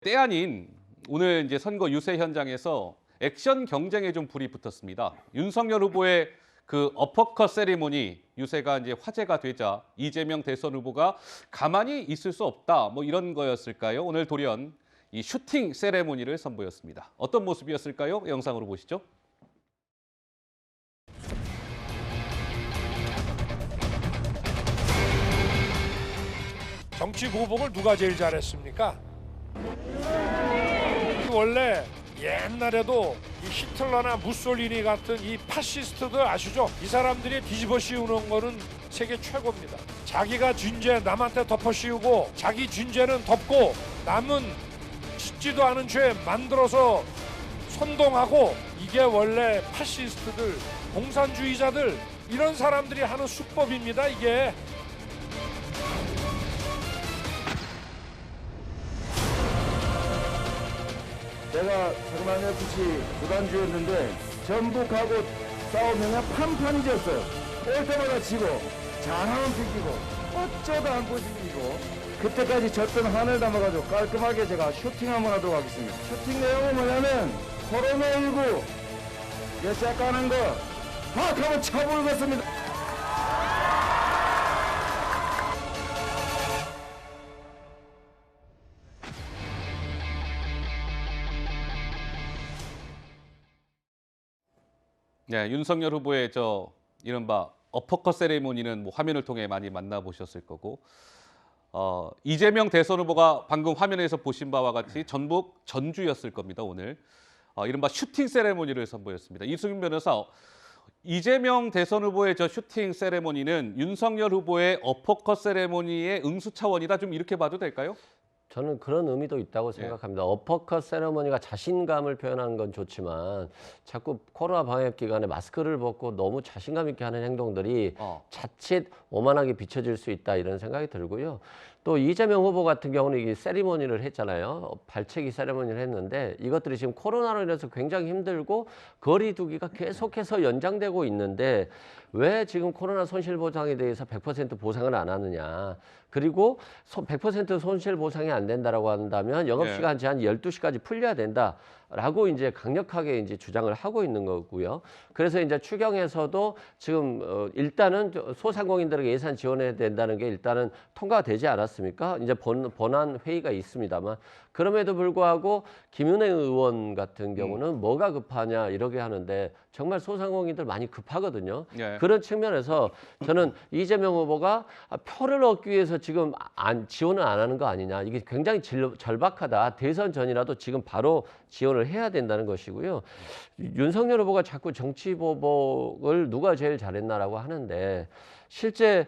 때 아닌 오늘 이제 선거 유세 현장에서 액션 경쟁에 좀 불이 붙었습니다. 윤석열 후보의 그 어퍼컷 세리머니 유세가 이제 화제가 되자 이재명 대선 후보가 가만히 있을 수 없다 뭐 이런 거였을까요? 오늘 돌연 이 슈팅 세레모니를 선보였습니다. 어떤 모습이었을까요? 영상으로 보시죠. 정치 보복을 누가 제일 잘했습니까? 원래 옛날에도 이 히틀러나 무솔리니 같은 이 파시스트들 아시죠? 이 사람들이 뒤집어 씌우는 거는 세계 최고입니다. 자기가 쥔 죄 남한테 덮어 씌우고 자기 쥔 죄는 덮고 남은 짓지도 않은 죄 만들어서 선동하고, 이게 원래 파시스트들, 공산주의자들 이런 사람들이 하는 수법입니다. 이게. 내가 성남 FC 구단주였는데 전북하고 싸우면 판판이 졌어요. 올 때마다 지고 잘하면 비기고 어쩌다 한 번씩 이기고, 그때까지 졌던 한을 담아가지고 깔끔하게 제가 슈팅 한번 하도록 하겠습니다. 슈팅 내용은 뭐냐면 코로나19 여자 까는 거 확 한번 쳐불겠습니다. 네, 윤석열 후보의 이른바 어퍼컷 세레모니는 뭐 화면을 통해 많이 만나보셨을 거고, 이재명 대선 후보가 방금 화면에서 보신 바와 같이 전북 전주였을 겁니다. 오늘 이른바 슈팅 세레모니를 선보였습니다. 이승윤 변호사, 이재명 대선 후보의 슈팅 세레모니는 윤석열 후보의 어퍼컷 세레모니의 응수 차원이다, 좀 이렇게 봐도 될까요? 저는 그런 의미도 있다고 생각합니다. 어퍼컷 세레머니가 자신감을 표현하는 건 좋지만 자꾸 코로나 방역 기간에 마스크를 벗고 너무 자신감 있게 하는 행동들이 자칫 오만하게 비춰질 수 있다, 이런 생각이 들고요. 또 이재명 후보 같은 경우는 이 세리머니를 했잖아요. 발차기 세리머니를 했는데 이것들이 지금 코로나로 인해서 굉장히 힘들고 거리 두기가 계속해서 연장되고 있는데 왜 지금 코로나 손실 보상에 대해서 100% 보상을 안 하느냐. 그리고 100% 손실 보상이 안 된다라고 한다면 영업시간 제한 12시까지 풀려야 된다라고 이제 강력하게 이제 주장을 하고 있는 거고요. 그래서 이제 추경에서도 지금 일단은 소상공인들에게 예산 지원해야 된다는 게 일단은 통과가 되지 않았습니까? 이제 본안 회의가 있습니다만, 그럼에도 불구하고 김은혜 의원 같은 경우는 뭐가 급하냐 이러게 하는데 정말 소상공인들 많이 급하거든요. 그런 측면에서 저는 이재명 후보가 표를 얻기 위해서 지금 지원을 안 하는 거 아니냐, 이게 굉장히 절박하다. 대선 전이라도 지금 바로 지원을 해야 된다는 것이고요. 윤석열 후보가 자꾸 정치 보복을 누가 제일 잘했나라고 하는데, 실제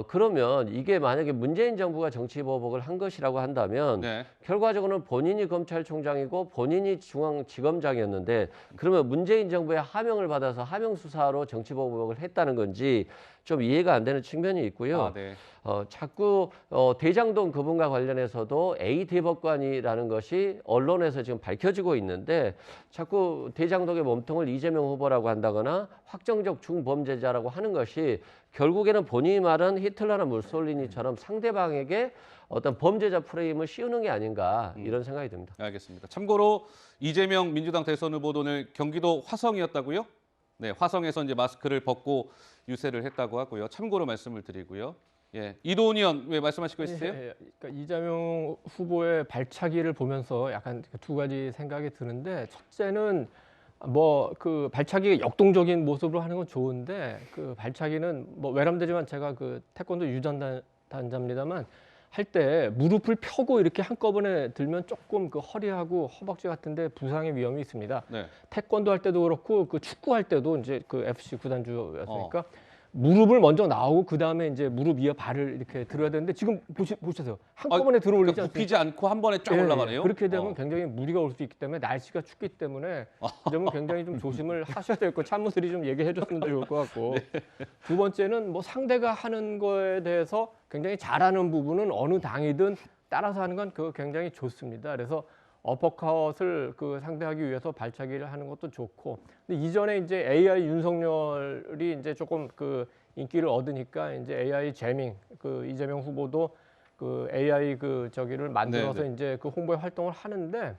그러면 이게 만약에 문재인 정부가 정치 보복을 한 것이라고 한다면 결과적으로는 본인이 검찰총장이고 본인이 중앙지검장이었는데, 그러면 문재인 정부의 하명을 받아서 하명 수사로 정치 보복을 했다는 건지 좀 이해가 안 되는 측면이 있고요. 자꾸 대장동 그분과 관련해서도 A 대법관이라는 것이 언론에서 지금 밝혀지고 있는데, 자꾸 대장동의 몸통을 이재명 후보라고 한다거나 확정적 중범죄자라고 하는 것이 결국에는 본인이 말한 히틀러나 무솔리니처럼 상대방에게 어떤 범죄자 프레임을 씌우는 게 아닌가, 이런 생각이 듭니다. 알겠습니다. 참고로 이재명 민주당 대선 후보도 오늘 경기도 화성이었다고요? 네, 화성에서 이제 마스크를 벗고 유세를 했다고 하고요. 참고로 말씀을 드리고요. 이도훈 의원, 왜 말씀하실 거 있으세요? 그러니까 이재명 후보의 발차기를 보면서 약간 두 가지 생각이 드는데, 첫째는 뭐 그 발차기가 역동적인 모습으로 하는 건 좋은데, 그 발차기는 뭐 외람되지만 제가 그 태권도 유전단자입니다만 할 때 무릎을 펴고 이렇게 한꺼번에 들면 조금 그 허리하고 허벅지 같은데 부상의 위험이 있습니다. 태권도 할 때도 그렇고 그 축구 할 때도 이제 그 FC 구단주였으니까 무릎을 먼저 나오고 그 다음에 이제 무릎 위에 발을 이렇게 들어야 되는데, 지금 보셔서 한꺼번에 들어올리지 그러니까 않습니까? 굽히지 않고 한 번에 쫙 올라가네요. 그렇게 되면 굉장히 무리가 올 수 있기 때문에, 날씨가 춥기 때문에 이 점은 굉장히 좀 조심을 하셔야 될 거, 참모들이 좀 얘기해 줬으면 좋을 것 같고. 두 번째는 뭐 상대가 하는 거에 대해서 굉장히 잘하는 부분은 어느 당이든 따라서 하는 건 그거 굉장히 좋습니다. 그래서 어퍼컷을 그 상대하기 위해서 발차기를 하는 것도 좋고, 근데 이전에 이제 AI 윤석열이 이제 조금 그 인기를 얻으니까 이제 AI 재밍, 그 이재명 후보도 그 AI 그 저기를 만들어서 네네. 이제 그 홍보의 활동을 하는데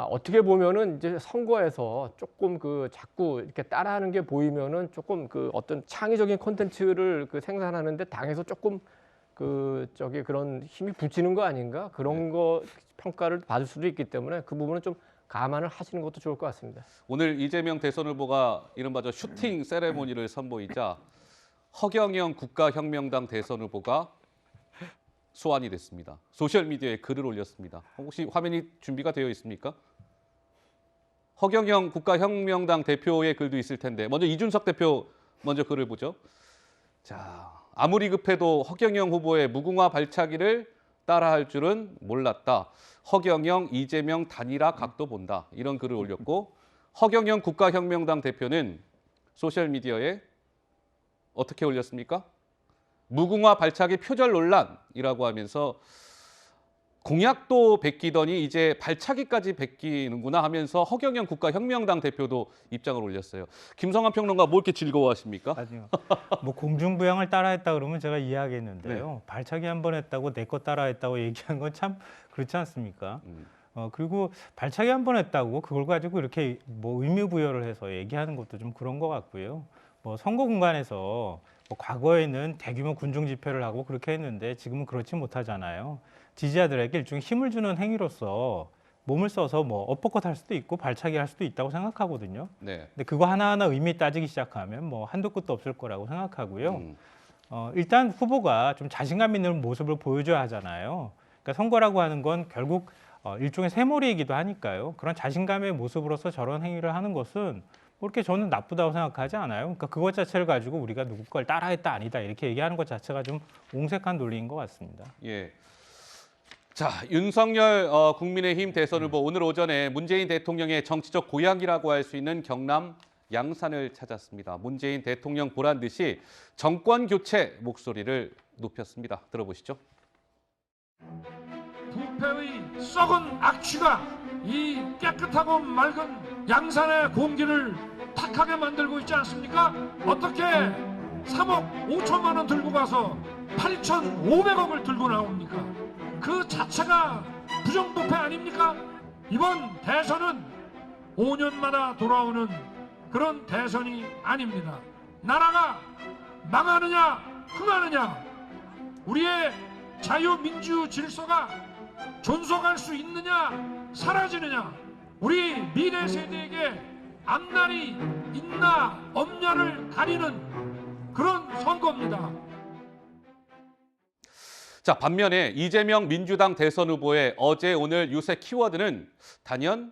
어떻게 보면은 이제 선거에서 조금 그 자꾸 이렇게 따라하는 게 보이면은 조금 그 어떤 창의적인 콘텐츠를 그 생산하는데 당에서 조금 그 저기 그런 힘이 붙이는 거 아닌가 그런 거 평가를 받을 수도 있기 때문에 그 부분은 좀 감안을 하시는 것도 좋을 것 같습니다. 오늘 이재명 대선 후보가 이른바 저 슈팅 세레모니를 선보이자 허경영 국가혁명당 대선 후보가 소환이 됐습니다. 소셜미디어에 글을 올렸습니다. 혹시 화면이 준비가 되어 있습니까? 허경영 국가혁명당 대표의 글도 있을 텐데 먼저 이준석 대표 먼저 글을 보죠. 자, 아무리 급해도 허경영 후보의 무궁화 발차기를 따라할 줄은 몰랐다. 허경영, 이재명 단일화 각도 본다. 이런 글을 올렸고 허경영 국가혁명당 대표는 소셜미디어에 어떻게 올렸습니까? 무궁화 발차기 표절 논란이라고 하면서 공약도 베끼더니 이제 발차기까지 베끼는구나 하면서 허경영 국가혁명당 대표도 입장을 올렸어요. 김성환 평론가 뭐 이렇게 즐거워하십니까? 아니요. 뭐 공중부양을 따라했다 그러면 제가 이해하겠는데요. 발차기 한 번 했다고 내 거 따라했다고 얘기한 건 참 그렇지 않습니까? 그리고 발차기 한 번 했다고 그걸 가지고 이렇게 뭐 의미부여를 해서 얘기하는 것도 좀 그런 것 같고요. 뭐 선거 공간에서 뭐 과거에는 대규모 군중 집회를 하고 그렇게 했는데 지금은 그렇지 못하잖아요. 지지자들에게 일종의 힘을 주는 행위로서 몸을 써서 뭐 어퍼컷 할 수도 있고 발차기 할 수도 있다고 생각하거든요. 네. 근데 그거 하나하나 의미 따지기 시작하면 뭐 한도 끝도 없을 거라고 생각하고요. 일단 후보가 좀 자신감 있는 모습을 보여줘야 하잖아요. 그러니까 선거라고 하는 건 결국 일종의 새몰이이기도 하니까요. 그런 자신감의 모습으로서 저런 행위를 하는 것은 뭐 이렇게 저는 나쁘다고 생각하지 않아요. 그러니까 그것 자체를 가지고 우리가 누구 걸 따라했다 아니다 이렇게 얘기하는 것 자체가 좀 옹색한 논리인 것 같습니다. 예. 자, 윤석열 국민의힘 대선 후보 오늘 오전에 문재인 대통령의 정치적 고향이라고 할 수 있는 경남 양산을 찾았습니다. 문재인 대통령 보란 듯이 정권 교체 목소리를 높였습니다. 들어보시죠. 부패의 썩은 악취가 이 깨끗하고 맑은 양산의 공기를 탁하게 만들고 있지 않습니까? 어떻게 3억 5천만 원 들고 가서 8,500억을 들고 나옵니까? 그 자체가 부정부패 아닙니까? 이번 대선은 5년마다 돌아오는 그런 대선이 아닙니다. 나라가 망하느냐 흥하느냐 우리의 자유민주 질서가 존속할 수 있느냐 사라지느냐 우리 미래 세대에게 앞날이 있나 없냐를 가리는 그런 선거입니다. 자, 반면에 이재명 민주당 대선 후보의 어제 오늘 유세 키워드는 단연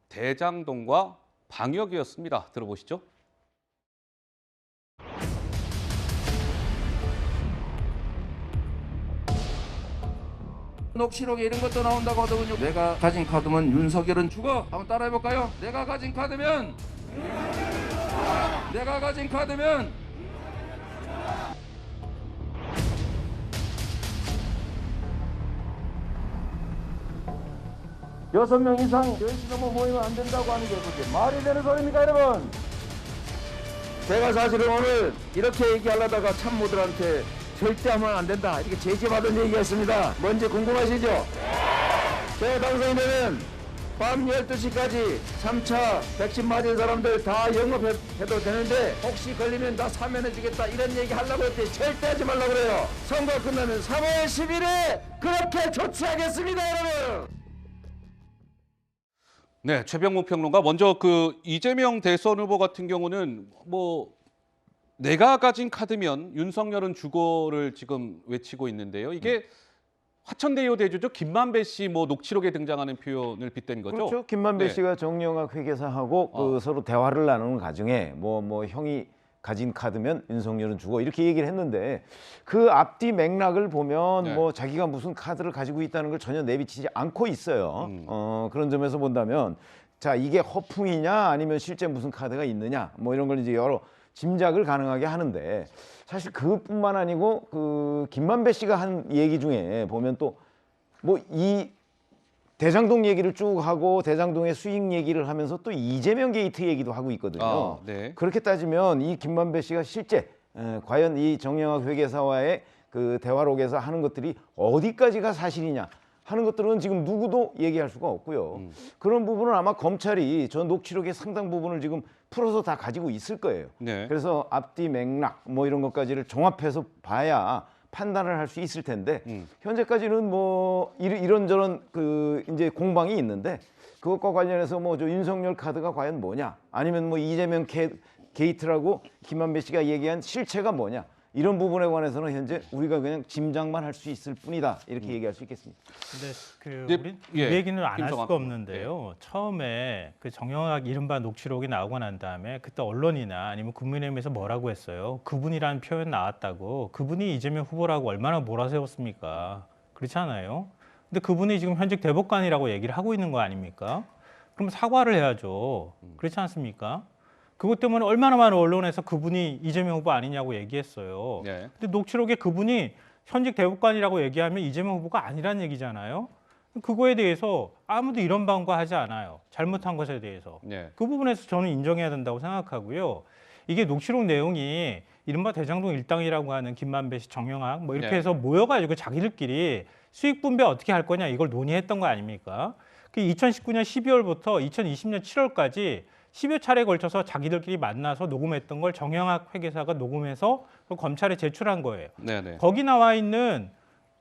대장동과 방역이었습니다. 들어보시죠. 녹취록에 이런 것도 나온다고 하더군요. 내가 가진 카드면 윤석열은 죽어. 한번 따라해볼까요? 내가 가진 카드면 여섯 명 이상 10시 넘어 모이면 안 된다고 하는 게 그게 말이 되는 소리입니까, 여러분? 제가 사실은 오늘 이렇게 얘기하려다가 참모들한테 절대 하면 안 된다 이렇게 제지받은 얘기였습니다. 뭔지 궁금하시죠? 제가 당선이 되면 밤 12시까지 3차 백신 맞은 사람들 다 영업해도 되는데 혹시 걸리면 다 사면해주겠다 이런 얘기 하려고 했더니 절대 하지 말라고 그래요. 선거 끝나면 3월 10일에 그렇게 조치하겠습니다, 여러분. 네, 최병무 평론가 먼저 그 이재명 대선 후보 같은 경우는 뭐 내가 가진 카드면 윤석열은 죽어를 지금 외치고 있는데요. 이게 화천대유 대주주 김만배 씨 뭐 녹취록에 등장하는 표현을 빗댄 거죠. 그렇죠. 김만배 네. 씨가 정영학 회계사하고 그 서로 대화를 나누는 과정에 뭐 형이 가진 카드면 윤석열은 죽어 이렇게 얘기를 했는데 그 앞뒤 맥락을 보면 네. 뭐 자기가 무슨 카드를 가지고 있다는 걸 전혀 내비치지 않고 있어요. 그런 점에서 본다면 자 이게 허풍이냐 아니면 실제 무슨 카드가 있느냐 뭐 이런 걸 이제 여러 짐작을 가능하게 하는데 사실 그뿐만 아니고 그 김만배 씨가 한 얘기 중에 보면 또 뭐 이 대장동 얘기를 쭉 하고 대장동의 수익 얘기를 하면서 또 이재명 게이트 얘기도 하고 있거든요. 네. 그렇게 따지면 이 김만배 씨가 실제 과연 이 정영학 회계사와의 그 대화록에서 하는 것들이 어디까지가 사실이냐 하는 것들은 지금 누구도 얘기할 수가 없고요. 그런 부분은 아마 검찰이 저 녹취록의 상당 부분을 지금 풀어서 다 가지고 있을 거예요. 네. 그래서 앞뒤 맥락 뭐 이런 것까지를 종합해서 봐야 판단을 할 수 있을 텐데 현재까지는 뭐 이런저런 그 이제 공방이 있는데 그것과 관련해서 뭐 저 윤석열 카드가 과연 뭐냐 아니면 뭐 이재명 게이트라고 김만배 씨가 얘기한 실체가 뭐냐 이런 부분에 관해서는 현재 우리가 그냥 짐작만 할 수 있을 뿐이다 이렇게 얘기할 수 있겠습니다. 근데 그 이제, 우리 예, 이 얘기는 안 할 김성환 수가 없는데요. 처음에 그 정영학 이른바 녹취록이 나오고 난 다음에 그때 언론이나 아니면 국민의힘에서 뭐라고 했어요? 그분이라는 표현 나왔다고. 그분이 이재명 후보라고 얼마나 몰아세웠습니까? 그렇지 않아요? 근데 그분이 지금 현직 대법관이라고 얘기를 하고 있는 거 아닙니까? 그럼 사과를 해야죠. 그렇지 않습니까? 그것 때문에 얼마나 많은 언론에서 그분이 이재명 후보 아니냐고 얘기했어요. 네. 근데 녹취록에 그분이 현직 대법관이라고 얘기하면 이재명 후보가 아니란 얘기잖아요. 그거에 대해서 아무도 이런 방과하지 않아요. 잘못한 것에 대해서. 네. 그 부분에서 저는 인정해야 된다고 생각하고요. 이게 녹취록 내용이 이른바 대장동 일당이라고 하는 김만배 씨, 정영학 뭐 이렇게 네. 해서 모여가지고 자기들끼리 수익 분배 어떻게 할 거냐 이걸 논의했던 거 아닙니까? 그 2019년 12월부터 2020년 7월까지 10여 차례에 걸쳐서 자기들끼리 만나서 녹음했던 걸 정영학 회계사가 녹음해서 검찰에 제출한 거예요. 네네. 거기 나와 있는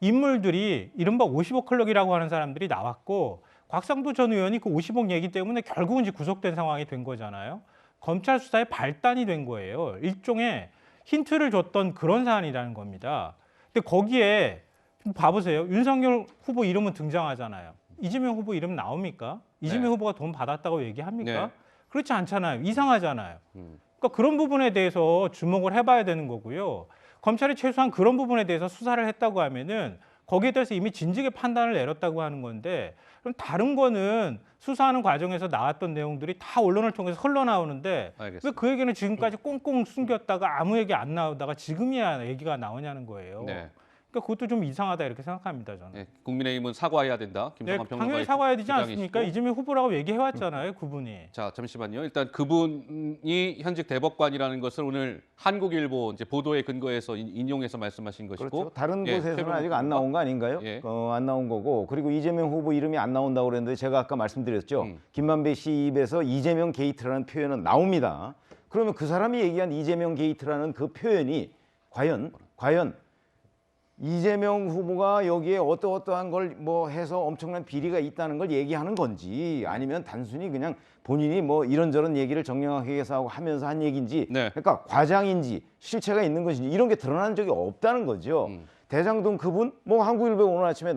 인물들이 이른바 50억 클럭이라고 하는 사람들이 나왔고 곽상도 전 의원이 그 50억 얘기 때문에 결국은 이제 구속된 상황이 된 거잖아요. 검찰 수사의 발단이 된 거예요. 일종의 힌트를 줬던 그런 사안이라는 겁니다. 근데 거기에 좀 봐보세요. 윤석열 후보 이름은 등장하잖아요. 이재명 후보 이름 나옵니까? 이재명 네. 후보가 돈 받았다고 얘기합니까? 네. 그렇지 않잖아요. 이상하잖아요. 그러니까 그런 부분에 대해서 주목을 해봐야 되는 거고요. 검찰이 최소한 그런 부분에 대해서 수사를 했다고 하면은 거기에 대해서 이미 진즉의 판단을 내렸다고 하는 건데 그럼 다른 거는 수사하는 과정에서 나왔던 내용들이 다 언론을 통해서 흘러나오는데 알겠습니다. 왜 그 얘기는 지금까지 꽁꽁 숨겼다가 아무 얘기 안 나오다가 지금이야 얘기가 나오냐는 거예요. 네. 그러니까 그것도 좀 이상하다 이렇게 생각합니다 저는. 네. 국민의힘은 사과해야 된다. 네, 김성환 평론가의 당연히 사과해야 되지 않습니까? 주장이시고. 이재명 후보라고 얘기해왔잖아요, 그분이. 자, 잠시만요. 일단 그분이 현직 대법관이라는 것을 오늘 한국일보 이제 보도에 근거해서 인용해서 말씀하신 것이고, 그렇죠. 다른 예, 곳에서는 최병욱 아직 안 나온 거 아닌가요? 예. 안 나온 거고 그리고 이재명 후보 이름이 안 나온다고 그랬는데 제가 아까 말씀드렸죠. 김만배 씨 입에서 이재명 게이트라는 표현은 나옵니다. 그러면 그 사람이 얘기한 이재명 게이트라는 그 표현이 과연 이재명 후보가 여기에 어떠한 걸 뭐 해서 엄청난 비리가 있다는 걸 얘기하는 건지 아니면 단순히 그냥 본인이 뭐 이런저런 얘기를 정영학 회계사하고 하면서 한 얘기인지 네. 그러니까 과장인지 실체가 있는 것인지 이런 게 드러난 적이 없다는 거죠. 대장동 그분 뭐 한국일보 오늘 아침에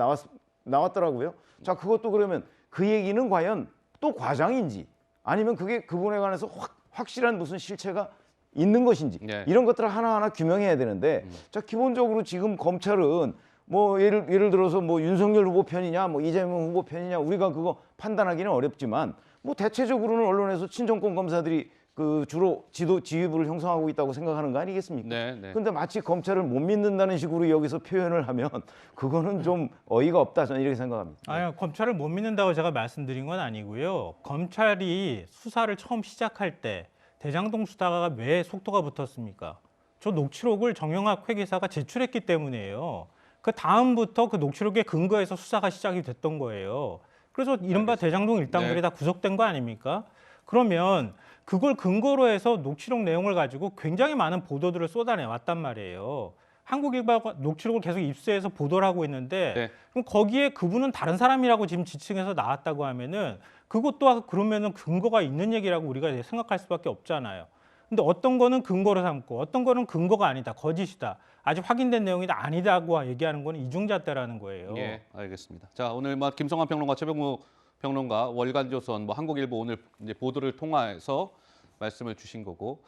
나왔더라고요. 자 그것도 그러면 그 얘기는 과연 또 과장인지 아니면 그게 그분에 관해서 확실한 무슨 실체가 있는 것인지 네. 이런 것들을 하나하나 규명해야 되는데 자 기본적으로 지금 검찰은 뭐 예를 들어서 뭐 윤석열 후보 편이냐 뭐 이재명 후보 편이냐 우리가 그거 판단하기는 어렵지만 뭐 대체적으로는 언론에서 친정권 검사들이 그 주로 지휘부를 형성하고 있다고 생각하는 거 아니겠습니까? 네, 네. 근데 마치 검찰을 못 믿는다는 식으로 여기서 표현을 하면 그거는 좀 어이가 없다 저는 이렇게 생각합니다. 아니, 검찰을 못 믿는다고 제가 말씀드린 건 아니고요. 검찰이 수사를 처음 시작할 때 대장동 수사가 왜 속도가 붙었습니까? 저 녹취록을 정영학 회계사가 제출했기 때문이에요. 그 다음부터 그 녹취록에 근거해서 수사가 시작이 됐던 거예요. 그래서 이른바 대장동 일당들이 네. 다 구속된 거 아닙니까? 그러면 그걸 근거로 해서 녹취록 내용을 가지고 굉장히 많은 보도들을 쏟아내 왔단 말이에요. 한국일보가 녹취록을 계속 입수해서 보도를 하고 있는데 네. 그럼 거기에 그분은 다른 사람이라고 지금 지칭해서 나왔다고 하면은 그것도 그러면은 근거가 있는 얘기라고 우리가 생각할 수밖에 없잖아요. 근데 어떤 거는 근거로 삼고 어떤 거는 근거가 아니다, 거짓이다, 아직 확인된 내용이다, 아니다고 얘기하는 거는 이중잣대라는 거예요. 예, 알겠습니다. 자, 오늘 뭐 김성환 평론가, 최병욱 평론가, 월간조선, 뭐 한국일보 오늘 이제 보도를 통해서 말씀을 주신 거고,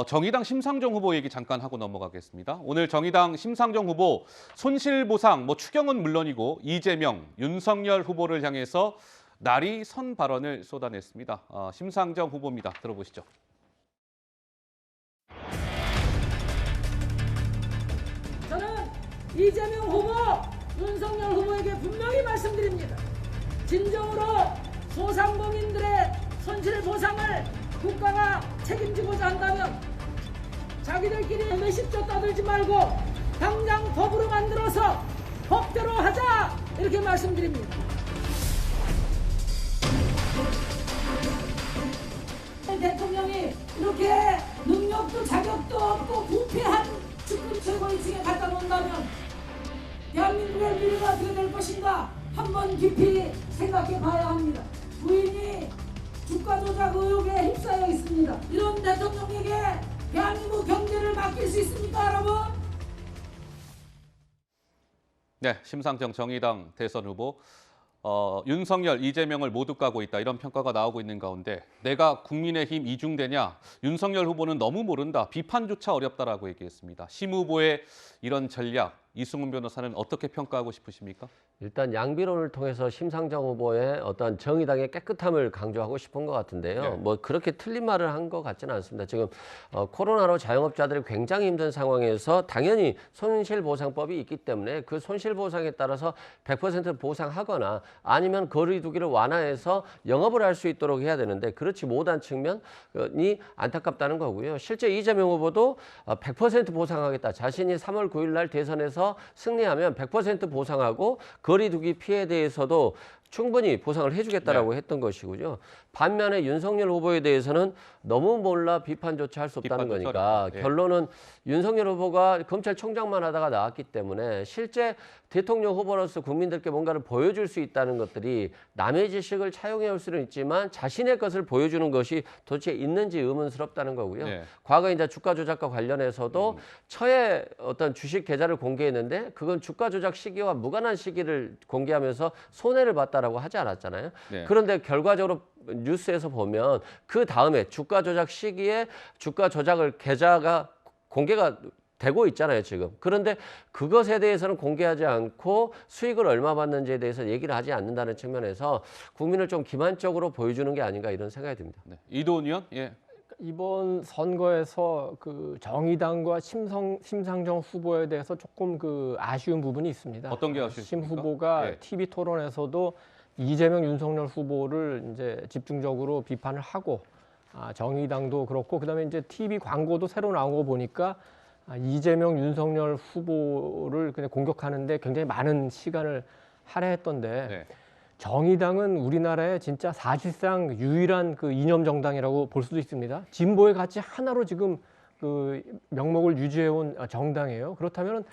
정의당 심상정 후보 얘기 잠깐 하고 넘어가겠습니다. 오늘 정의당 심상정 후보 손실보상, 뭐 추경은 물론이고 이재명, 윤석열 후보를 향해서 날이 선 발언을 쏟아냈습니다. 심상정 후보입니다. 들어보시죠. 저는 이재명 후보, 윤석열 후보에게 분명히 말씀드립니다. 진정으로 소상공인들의 손실 보상을 국가가 책임지고자 한다면 자기들끼리 몇십조 떠들지 말고 당장 법으로 만들어서 법대로 하자 이렇게 말씀드립니다. 대통령이 이렇게 능력도 자격도 없고 부패한 측근 최고위층에 갖다 놓는다면 대한민국의 미래가 어떻게 될 것인가 한번 깊이 생각해 봐야 합니다. 부인이 주가 조작 의혹에 휩싸여 있습니다. 이런 대통령에게 대한민국 경제를 맡길 수 있습니까, 여러분? 네, 심상정 정의당 대선 후보 윤석열, 이재명을 모두 까고 있다 이런 평가가 나오고 있는 가운데 내가 국민의힘 이중대냐 윤석열 후보는 너무 모른다 비판조차 어렵다라고 얘기했습니다. 심 후보의 이런 전략 이승훈 변호사는 어떻게 평가하고 싶으십니까? 일단 양비론을 통해서 심상정 후보의 어떤 정의당의 깨끗함을 강조하고 싶은 것 같은데요. 네. 뭐 그렇게 틀린 말을 한 것 같지는 않습니다. 지금 코로나로 자영업자들이 굉장히 힘든 상황에서 당연히 손실보상법이 있기 때문에 그 손실보상에 따라서 100% 보상하거나 아니면 거리두기를 완화해서 영업을 할 수 있도록 해야 되는데 그렇지 못한 측면이 안타깝다는 거고요. 실제 이재명 후보도 100% 보상하겠다. 자신이 3월 9일 날 대선에서 승리하면 100% 보상하고 거리두기 피해에 대해서도 충분히 보상을 해주겠다라고 했던 것이고요. 반면에 윤석열 후보에 대해서는 너무 몰라 비판조차 할 수 없다는 거니까 결론은 윤석열 후보가 검찰총장만 하다가 나왔기 때문에 실제 대통령 후보로서 국민들께 뭔가를 보여줄 수 있다는 것들이 남의 지식을 차용해 올 수는 있지만 자신의 것을 보여주는 것이 도대체 있는지 의문스럽다는 거고요. 과거 이제 주가 조작과 관련해서도 처에 어떤 주식 계좌를 공개했는데 그건 주가 조작 시기와 무관한 시기를 공개하면서 손해를 봤다라고 하지 않았잖아요. 그런데 결과적으로 뉴스에서 보면 그 다음에 주가 조작 시기에 주가 조작을 계좌가 공개가 되고 있잖아요, 지금. 그런데 그것에 대해서는 공개하지 않고 수익을 얼마 받는지에 대해서 얘기를 하지 않는다는 측면에서 국민을 좀 기만적으로 보여주는 게 아닌가 이런 생각이 듭니다. 네. 이도훈 의원, 예. 이번 선거에서 그 정의당과 심상정 후보에 대해서 조금 그 아쉬운 부분이 있습니다. 어떤 게 아쉬우십니까? 심 후보가 예. TV 토론에서도 이재명, 윤석열 후보를 이제 집중적으로 비판을 하고 정의당도 그렇고 그다음에 이제 TV 광고도 새로 나온 거 보니까 이재명, 윤석열 후보를 그냥 공격하는데 굉장히 많은 시간을 할애했던데 정의당은 우리나라의 진짜 사실상 유일한 그 이념 정당이라고 볼 수도 있습니다. 진보의 가치 하나로 지금 그 명목을 유지해온 정당이에요. 그렇다면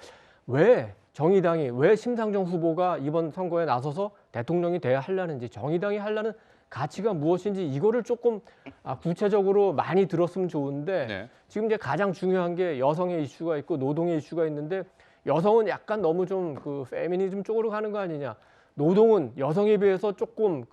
왜 정의당이 왜 심상정 후보가 이번 선거에 나서서 대통령이 돼야 하려는지 정의당이 하려는 가치가 무엇인지 이거를 조금 구체적으로 많이 들었으면 좋은데 지금 이제 가장 중요한 게 여성의 이슈가 있고 노동의 이슈가 있는데 여성은 약간 너무 좀 그 페미니즘 쪽으로 가는 거 아니냐. 노동은 여성에 비해서 조금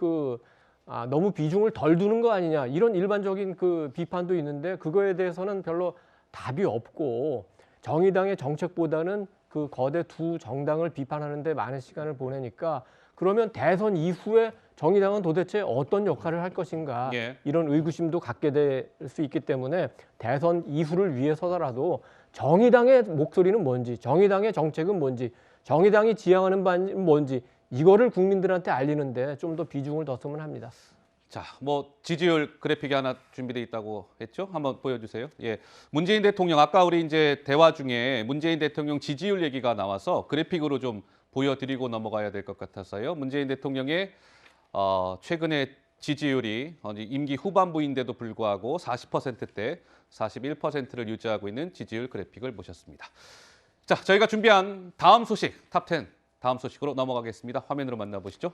너무 비중을 덜 두는 거 아니냐. 이런 일반적인 그 비판도 있는데 그거에 대해서는 별로 답이 없고 정의당의 정책보다는 그 거대 두 정당을 비판하는 데 많은 시간을 보내니까 그러면 대선 이후에 정의당은 도대체 어떤 역할을 할 것인가 이런 의구심도 갖게 될 수 있기 때문에 대선 이후를 위해서라도 정의당의 목소리는 뭔지 정의당의 정책은 뭔지 정의당이 지향하는 바는 뭔지 이거를 국민들한테 알리는데 좀 더 비중을 뒀으면 합니다. 자, 뭐 지지율 그래픽이 하나 준비되어 있다고 했죠? 한번 보여주세요. 예, 문재인 대통령 아까 우리 이제 대화 중에 문재인 대통령 지지율 얘기가 나와서 그래픽으로 좀 보여드리고 넘어가야 될 것 같아서요. 문재인 대통령의 최근의 지지율이 임기 후반부인데도 불구하고 40%대 41%를 유지하고 있는 지지율 그래픽을 보셨습니다. 자, 저희가 준비한 다음 소식 탑10 다음 소식으로 넘어가겠습니다. 화면으로 만나보시죠.